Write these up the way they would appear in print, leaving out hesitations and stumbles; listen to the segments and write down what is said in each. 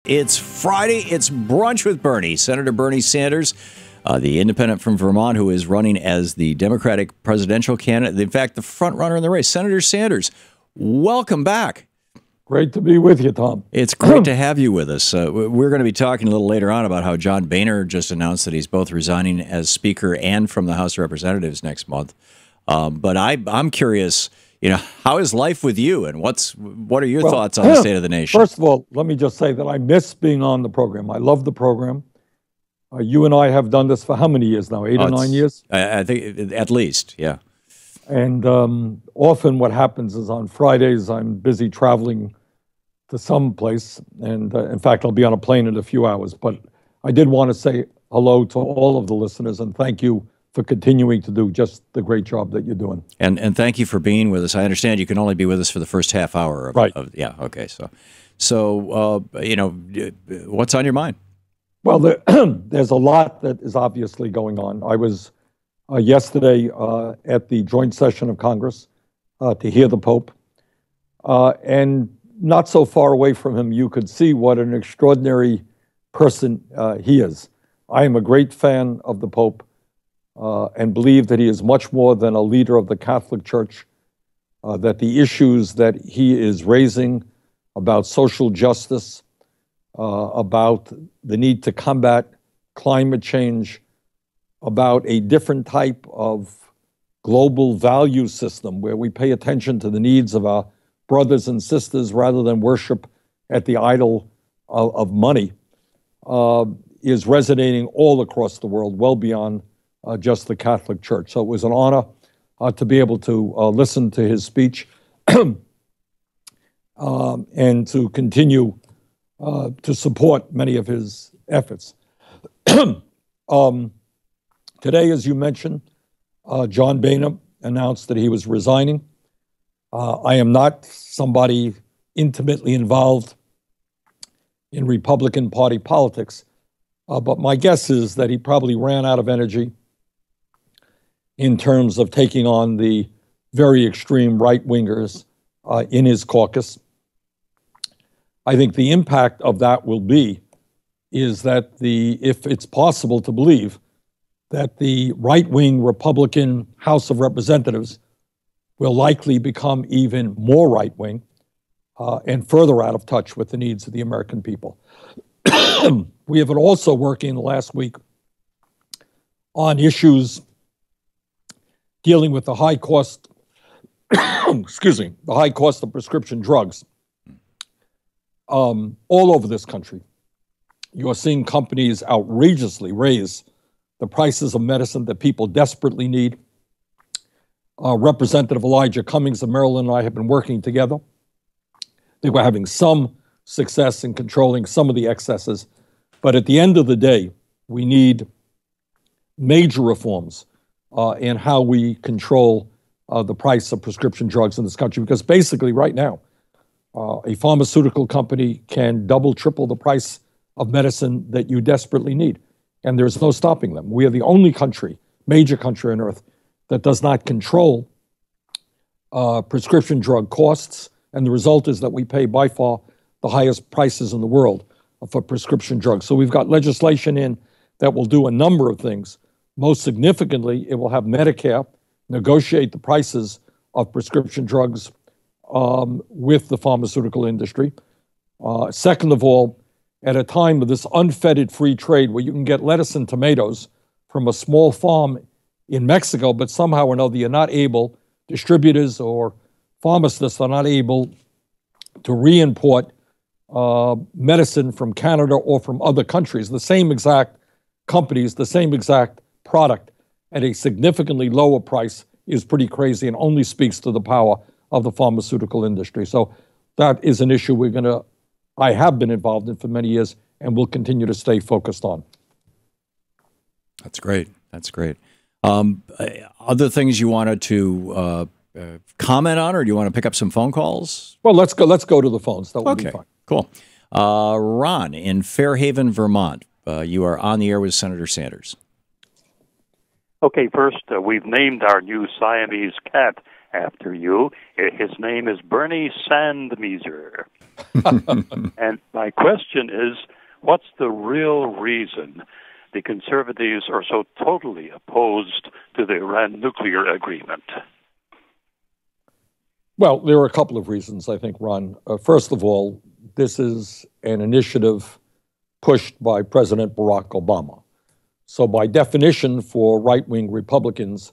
It's Friday. It's Brunch with Bernie. Senator Bernie Sanders, the independent from Vermont, who is running as the Democratic presidential candidate. In fact, the front runner in the race. Senator Sanders, welcome back. Great to be with you, Tom. It's great to have you with us. We're going to be talking a little later on about how John Boehner just announced that he's both resigning as Speaker and from the House of Representatives next month. But I'm curious, how is life with you, and what are your thoughts on the state of the nation? First of all, let me just say that I miss being on the program. I love the program. You and I have done this for how many years now? 8 or 9 years? I think at least, yeah. And often what happens is on Fridays I'm busy traveling to some place, and in fact I'll be on a plane in a few hours. But I did want to say hello to all of the listeners and thank you for continuing to do just the great job that you're doing. And thank you for being with us. I understand you can only be with us for the first half hour. Right. Yeah. Okay. So what's on your mind? Well, there's a lot that is obviously going on. I was yesterday at the joint session of Congress to hear the Pope, and not so far away from him, you could see what an extraordinary person he is. I am a great fan of the Pope and believe that he is much more than a leader of the Catholic Church, that the issues that he is raising about social justice, about the need to combat climate change, about a different type of global value system where we pay attention to the needs of our brothers and sisters rather than worship at the idol of money, is resonating all across the world, well beyond just the Catholic Church. So it was an honor to be able to listen to his speech and to continue to support many of his efforts. Today, as you mentioned, John Boehner announced that he was resigning. I am not somebody intimately involved in Republican Party politics, but my guess is that he probably ran out of energy in terms of taking on the very extreme right-wingers in his caucus. I think the impact of that will be is that if it's possible to believe that the right-wing Republican House of Representatives will likely become even more right-wing and further out of touch with the needs of the American people. We have been also working the last week on issues dealing with the high cost, the high cost of prescription drugs all over this country. You are seeing companies outrageously raise the prices of medicine that people desperately need. Representative Elijah Cummings of Maryland and I have been working together. I think we're having some success in controlling some of the excesses, but at the end of the day, we need major reforms in how we control the price of prescription drugs in this country, because basically right now, a pharmaceutical company can double, triple the price of medicine that you desperately need, and there's no stopping them. We are the only country, major country on earth, that does not control prescription drug costs, and the result is that we pay by far the highest prices in the world for prescription drugs. So we've got legislation in that will do a number of things. Most significantly, it will have Medicare negotiate the prices of prescription drugs with the pharmaceutical industry. Second of all, at a time of this unfettered free trade where you can get lettuce and tomatoes from a small farm in Mexico, but somehow or another you're not able, distributors or pharmacists are not able to re-import medicine from Canada or from other countries, the same exact companies, the same exact product at a significantly lower price is pretty crazy and only speaks to the power of the pharmaceutical industry. So that is an issue I have been involved in for many years and will continue to stay focused on. That's great. That's great. Other things you wanted to comment on, or do you want to pick up some phone calls? Well, let's go to the phones. That would be fine. Cool. Ron in Fairhaven, Vermont. You are on the air with Senator Sanders. Okay, first, we've named our new Siamese cat after you. His name is Bernie Sandmeaser. And my question is, what's the real reason the conservatives are so totally opposed to the Iran nuclear agreement? Well, there are a couple of reasons, I think, Ron. First of all, this is an initiative pushed by President Barack Obama. So by definition, for right-wing Republicans,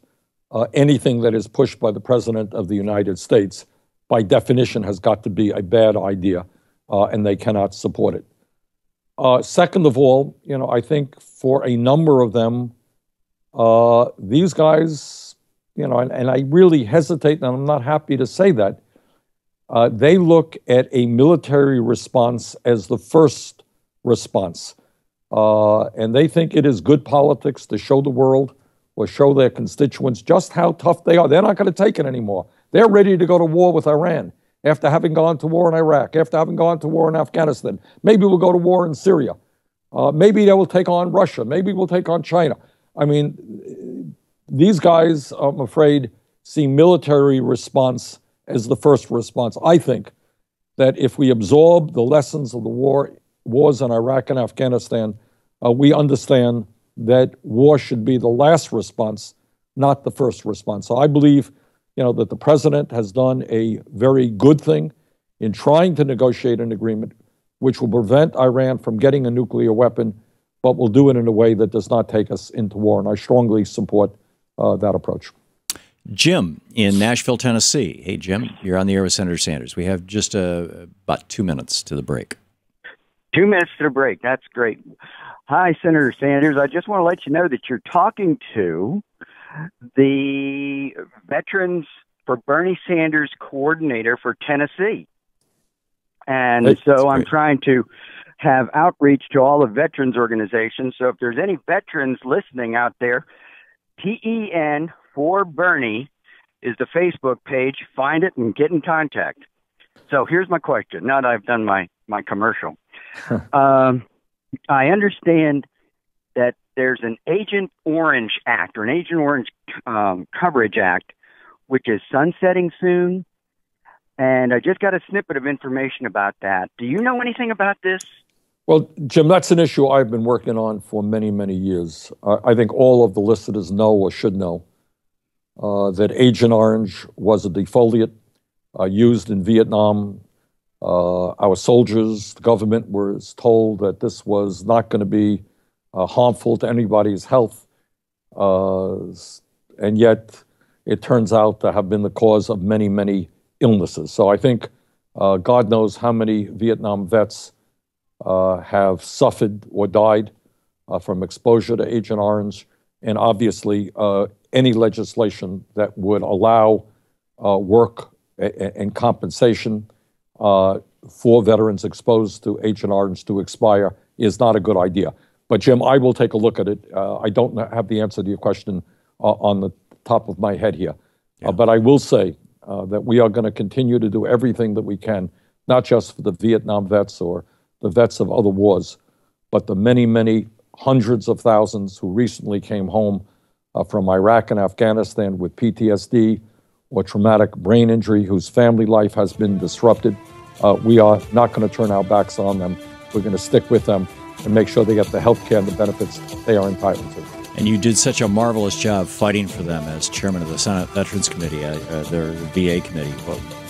anything that is pushed by the President of the United States, by definition, has got to be a bad idea, and they cannot support it. Second of all, I think for a number of them, these guys, and I really hesitate, and I'm not happy to say that, they look at a military response as the first response. And they think it is good politics to show the world or show their constituents just how tough they are. They're not going to take it anymore. They're ready to go to war with Iran after having gone to war in Iraq, after having gone to war in Afghanistan. Maybe we'll go to war in Syria. Maybe they will take on Russia. Maybe we'll take on China. I mean, these guys, I'm afraid, see military response as the first response. I think that if we absorb the lessons of the wars in Iraq and Afghanistan, we understand that war should be the last response, not the first response. So I believe, that the president has done a very good thing in trying to negotiate an agreement which will prevent Iran from getting a nuclear weapon, but will do it in a way that does not take us into war. And I strongly support that approach. Jim in Nashville, Tennessee. Hey, Jim, you're on the air with Senator Sanders. We have just about 2 minutes to the break. 2 minutes to the break. That's great. Hi, Senator Sanders. I just want to let you know that you're talking to the Veterans for Bernie Sanders coordinator for Tennessee. And so I'm trying to have outreach to all the veterans organizations. So if there's any veterans listening out there, TEN for Bernie is the Facebook page. Find it and get in contact. So here's my question. Now that I've done my commercial. I understand that there's an Agent Orange Act or an Agent Orange Coverage Act, which is sunsetting soon. And I just got a snippet of information about that. Do you know anything about this? Well, Jim, that's an issue I've been working on for many, many years. I think all of the listeners know or should know that Agent Orange was a defoliant used in Vietnam. Our soldiers, the government was told that this was not going to be harmful to anybody's health. And yet it turns out to have been the cause of many, many illnesses. So I think God knows how many Vietnam vets have suffered or died from exposure to Agent Orange. And obviously, any legislation that would allow work and compensation for veterans exposed to Agent Orange to expire is not a good idea. But Jim, I will take a look at it. I don't have the answer to your question on the top of my head here. Yeah. But I will say that we are going to continue to do everything that we can, not just for the Vietnam vets or the vets of other wars, but the many, many hundreds of thousands who recently came home from Iraq and Afghanistan with PTSD or traumatic brain injury, whose family life has been disrupted. We are not going to turn our backs on them. We're going to stick with them and make sure they get the health care and the benefits they are entitled to. And you did such a marvelous job fighting for them as chairman of the Senate Veterans Committee, their VA committee,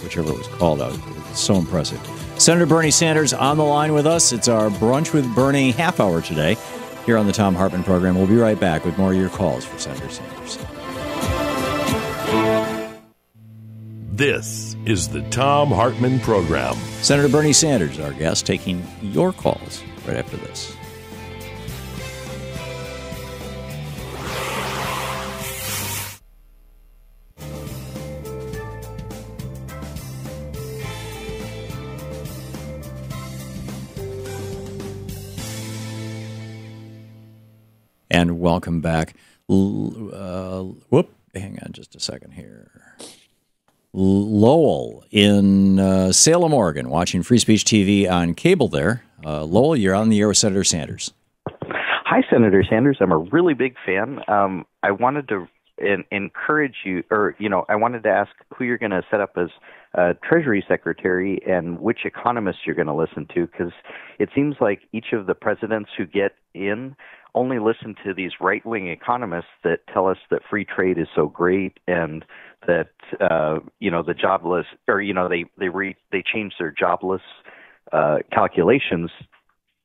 whichever it was called. It's so impressive. Senator Bernie Sanders on the line with us. It's our Brunch with Bernie half hour today here on the Thom Hartmann Program. We'll be right back with more of your calls for Senator Sanders. This is the Thom Hartmann Program. Senator Bernie Sanders, our guest, taking your calls right after this. And welcome back. Hang on just a second here. Lowell in Salem, Oregon, watching Free Speech TV on cable there. Lowell, you're on the air with Senator Sanders. Hi, Senator Sanders. I'm a really big fan. I wanted to encourage you, or I wanted to ask who you're going to set up as Treasury Secretary and which economists you're going to listen to, because it seems like each of the presidents who get in only listen to these right-wing economists that tell us that free trade is so great and that the jobless, or they change their jobless calculations,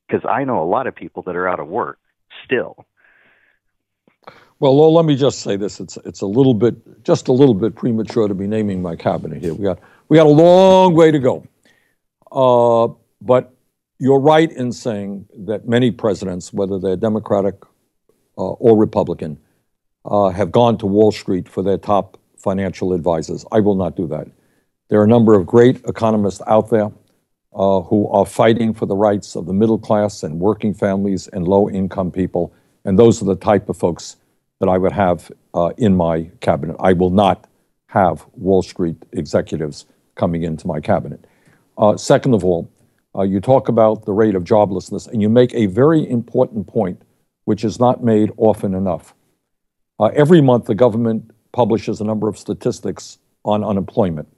because I know a lot of people that are out of work still. Well, Lowell, let me just say this: it's a little bit premature to be naming my cabinet here. We got a long way to go, but you're right in saying that many presidents, whether they're Democratic or Republican, have gone to Wall Street for their top financial advisors. I will not do that. There are a number of great economists out there who are fighting for the rights of the middle class and working families and low-income people, and those are the type of folks that I would have in my cabinet. I will not have Wall Street executives coming into my cabinet. Second of all, you talk about the rate of joblessness, and you make a very important point, which is not made often enough. Every month, the government publishes a number of statistics on unemployment.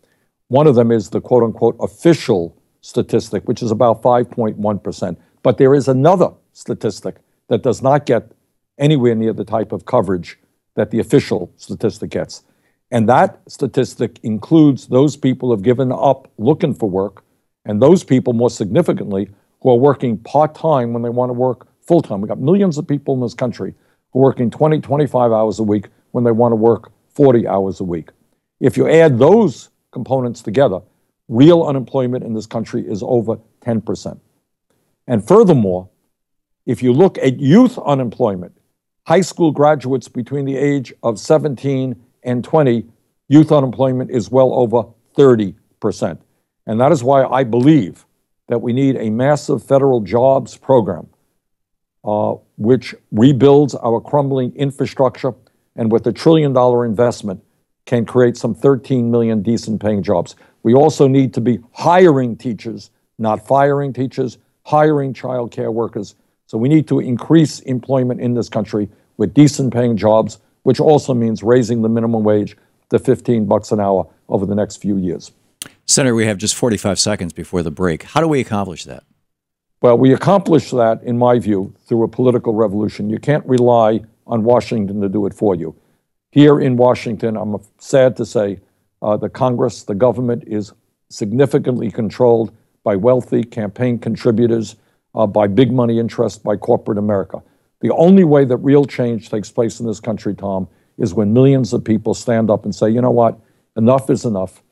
One of them is the quote-unquote official statistic, which is about 5.1%. But there is another statistic that does not get anywhere near the type of coverage that the official statistic gets. And that statistic includes those people who have given up looking for work, and those people, more significantly, who are working part-time when they want to work full-time. We've got millions of people in this country who are working 20, 25 hours a week when they want to work 40 hours a week. If you add those components together, real unemployment in this country is over 10%. And furthermore, if you look at youth unemployment, high school graduates between the age of 17 and 20, youth unemployment is well over 30%. And that is why I believe that we need a massive federal jobs program which rebuilds our crumbling infrastructure, and with $1 trillion investment can create some 13 million decent paying jobs. We also need to be hiring teachers, not firing teachers, hiring child care workers. So we need to increase employment in this country with decent paying jobs, which also means raising the minimum wage to $15 an hour over the next few years. Senator, we have just 45 seconds before the break. How do we accomplish that? Well, we accomplish that, in my view, through a political revolution. You can't rely on Washington to do it for you. Here in Washington, I'm sad to say, the Congress, the government is significantly controlled by wealthy campaign contributors, by big money interests, by corporate America. The only way that real change takes place in this country, Tom, is when millions of people stand up and say, you know what, enough is enough.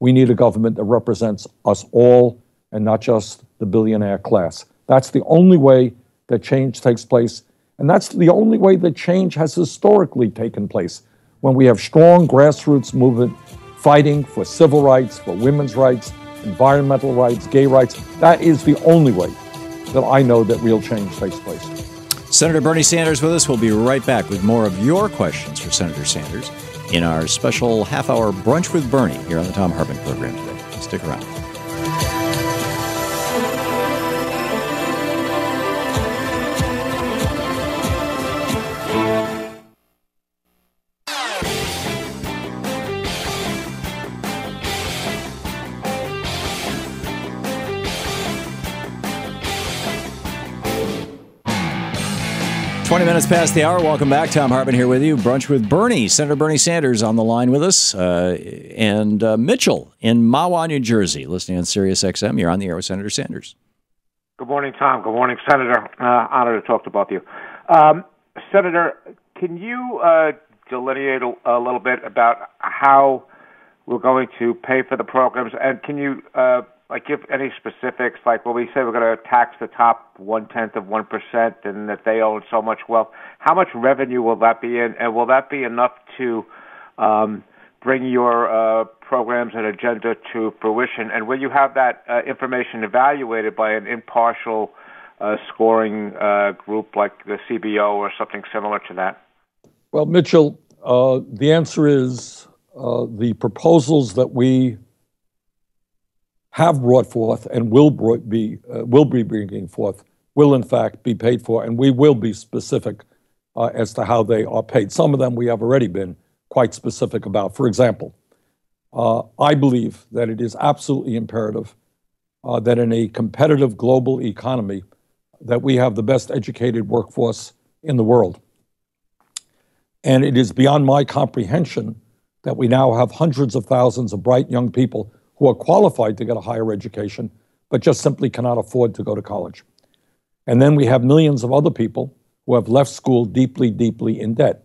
We need a government that represents us all and not just the billionaire class. That's the only way that change takes place. And that's the only way that change has historically taken place, when we have strong grassroots movement fighting for civil rights, for women's rights, environmental rights, gay rights. That is the only way that I know that real change takes place. Senator Bernie Sanders with us. We'll be right back with more of your questions for Senator Sanders in our special half-hour Brunch with Bernie here on the Thom Hartmann Program today. Stick around. 20 minutes past the hour. Welcome back. Thom Hartmann here with you. Brunch with Bernie. Senator Bernie Sanders on the line with us. And Mitchell in Mahwah, New Jersey, listening on Sirius XM. You're on the air with Senator Sanders. Good morning, Tom. Good morning, Senator. Honored to talk to both of you. Senator, can you delineate a little bit about how we're going to pay for the programs? And can you give any specifics, like when we say we're going to tax the top 0.1% and that they own so much wealth, how much revenue will that be in? And will that be enough to bring your programs and agenda to fruition? And will you have that information evaluated by an impartial scoring group like the CBO or something similar to that? Well, Mitchell, the answer is the proposals that we have brought forth and will be bringing forth will in fact be paid for, and we will be specific as to how they are paid. Some of them we have already been quite specific about. For example, I believe that it is absolutely imperative that in a competitive global economy that we have the best educated workforce in the world. And it is beyond my comprehension that we now have hundreds of thousands of bright young people who are qualified to get a higher education, but just simply cannot afford to go to college. And then we have millions of other people who have left school deeply, deeply in debt.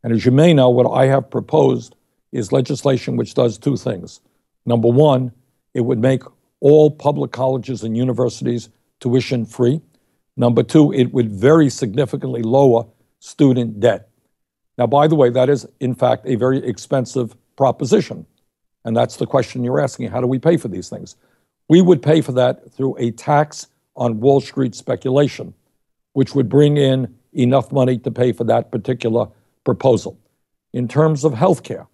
And as you may know, what I have proposed is legislation which does two things. Number one, it would make all public colleges and universities tuition free. Number two, it would very significantly lower student debt. Now, by the way, that is, in fact, a very expensive proposition. And that's the question you're asking. How do we pay for these things? We would pay for that through a tax on Wall Street speculation, which would bring in enough money to pay for that particular proposal. In terms of health care,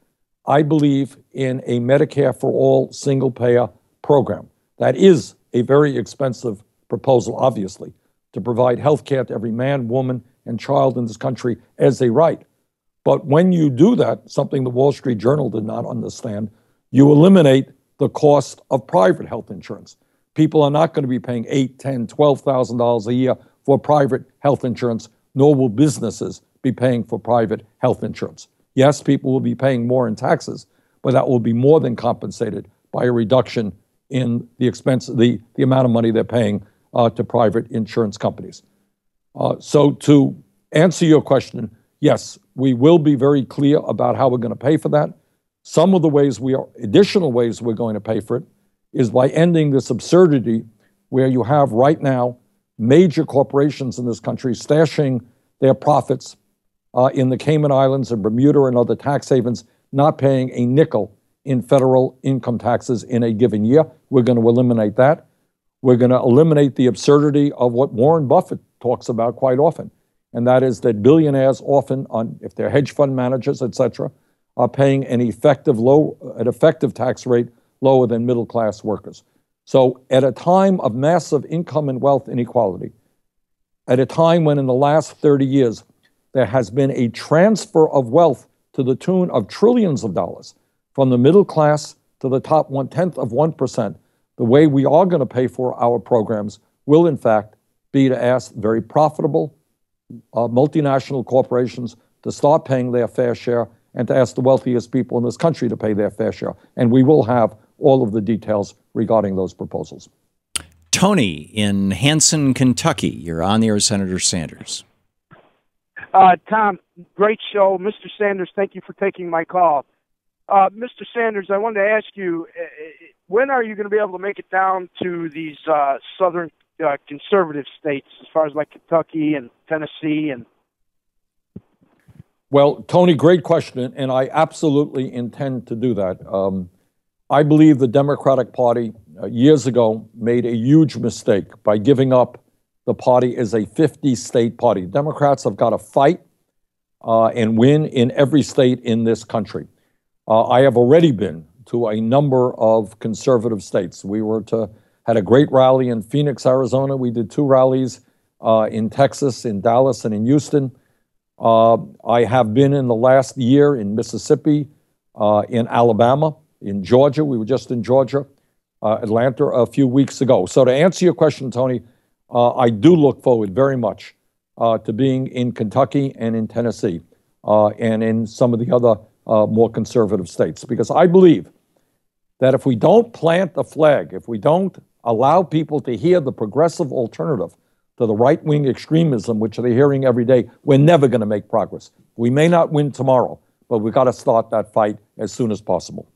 I believe in a Medicare for all single-payer program. That is a very expensive proposal, obviously, to provide health care to every man, woman, and child in this country as a right. But when you do that, something the Wall Street Journal did not understand, you eliminate the cost of private health insurance. People are not going to be paying $8,000, $10,000, $12,000 a year for private health insurance, nor will businesses be paying for private health insurance. Yes, people will be paying more in taxes, but that will be more than compensated by a reduction in the expense, the amount of money they're paying to private insurance companies. So to answer your question, yes, we will be very clear about how we're going to pay for that. Some of the ways additional ways we're going to pay for it is by ending this absurdity where you have right now major corporations in this country stashing their profits in the Cayman Islands and Bermuda and other tax havens, not paying a nickel in federal income taxes in a given year. We're going to eliminate that. We're going to eliminate the absurdity of what Warren Buffett talks about quite often, and that is that billionaires often, if they're hedge fund managers, et cetera, are paying an effective tax rate lower than middle-class workers. So at a time of massive income and wealth inequality, at a time when in the last 30 years there has been a transfer of wealth to the tune of trillions of dollars from the middle class to the top 1/10 of 1%, the way we are going to pay for our programs will, in fact, be to ask very profitable multinational corporations to start paying their fair share and to ask the wealthiest people in this country to pay their fair share. And we will have all of the details regarding those proposals. Tony in Hanson, Kentucky. You're on the air, Senator Sanders. Tom, great show. Mr. Sanders, thank you for taking my call. Mr. Sanders, I wanted to ask you, when are you going to be able to make it down to these southern conservative states, as far as like Kentucky and Tennessee? And Well, Tony, great question, and I absolutely intend to do that. I believe the Democratic Party years ago made a huge mistake by giving up the party as a 50-state party. Democrats have got to fight and win in every state in this country. I have already been to a number of conservative states. We had a great rally in Phoenix, Arizona. We did 2 rallies in Texas, in Dallas, and in Houston. I have been in the last year in Mississippi, in Alabama, in Georgia. We were just in Georgia, Atlanta a few weeks ago. So to answer your question, Tony, I do look forward very much to being in Kentucky and in Tennessee and in some of the other more conservative states, because I believe that if we don't plant the flag, if we don't allow people to hear the progressive alternative to the right-wing extremism, which they're hearing every day, we're never going to make progress. We may not win tomorrow, but we've got to start that fight as soon as possible.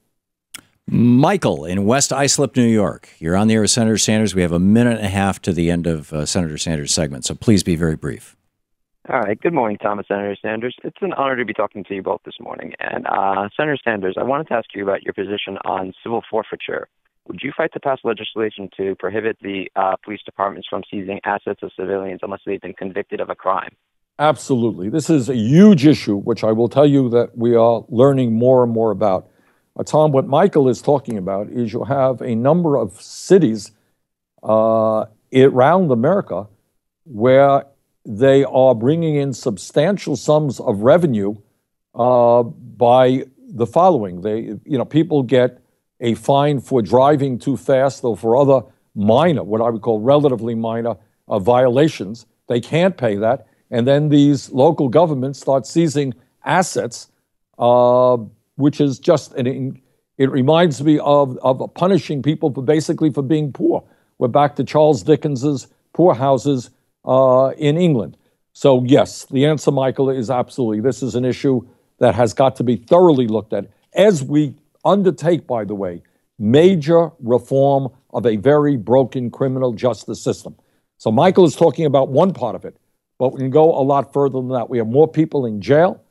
Michael in West Islip, New York. You're on the air with Senator Sanders. We have a minute and a half to the end of Senator Sanders' segment, so please be very brief. All right. Good morning, Thomas, Senator Sanders. It's an honor to be talking to you both this morning. And Senator Sanders, I wanted to ask you about your position on civil forfeiture. Would you fight to pass legislation to prohibit the police departments from seizing assets of civilians unless they've been convicted of a crime? Absolutely. This is a huge issue, which I will tell you that we are learning more and more about. Tom, what Michael is talking about is you have a number of cities around America where they are bringing in substantial sums of revenue by the following. People get a fine for driving too fast or for other minor, what I would call relatively minor violations. They can't pay that. And then these local governments start seizing assets, which is just, it reminds me of punishing people for being poor. We're back to Charles Dickens's poorhouses in England. So yes, the answer, Michael, is absolutely. This is an issue that has got to be thoroughly looked at as we undertake, by the way, major reform of a very broken criminal justice system. So Michael is talking about one part of it, but we can go a lot further than that. We have more people in jail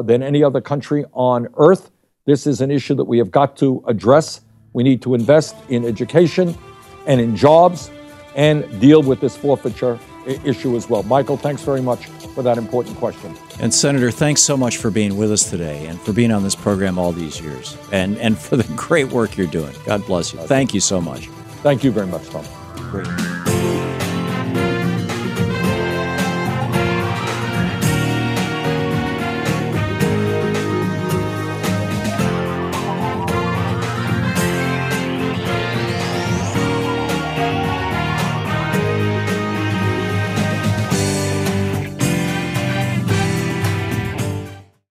than any other country on earth. This is an issue that we have got to address. We need to invest in education and in jobs and deal with this forfeiture issue as well. Michael, thanks very much for that important question. And Senator, thanks so much for being with us today and for being on this program all these years and for the great work you're doing. God bless you. Thank you so much. Thank you very much, Tom. Great.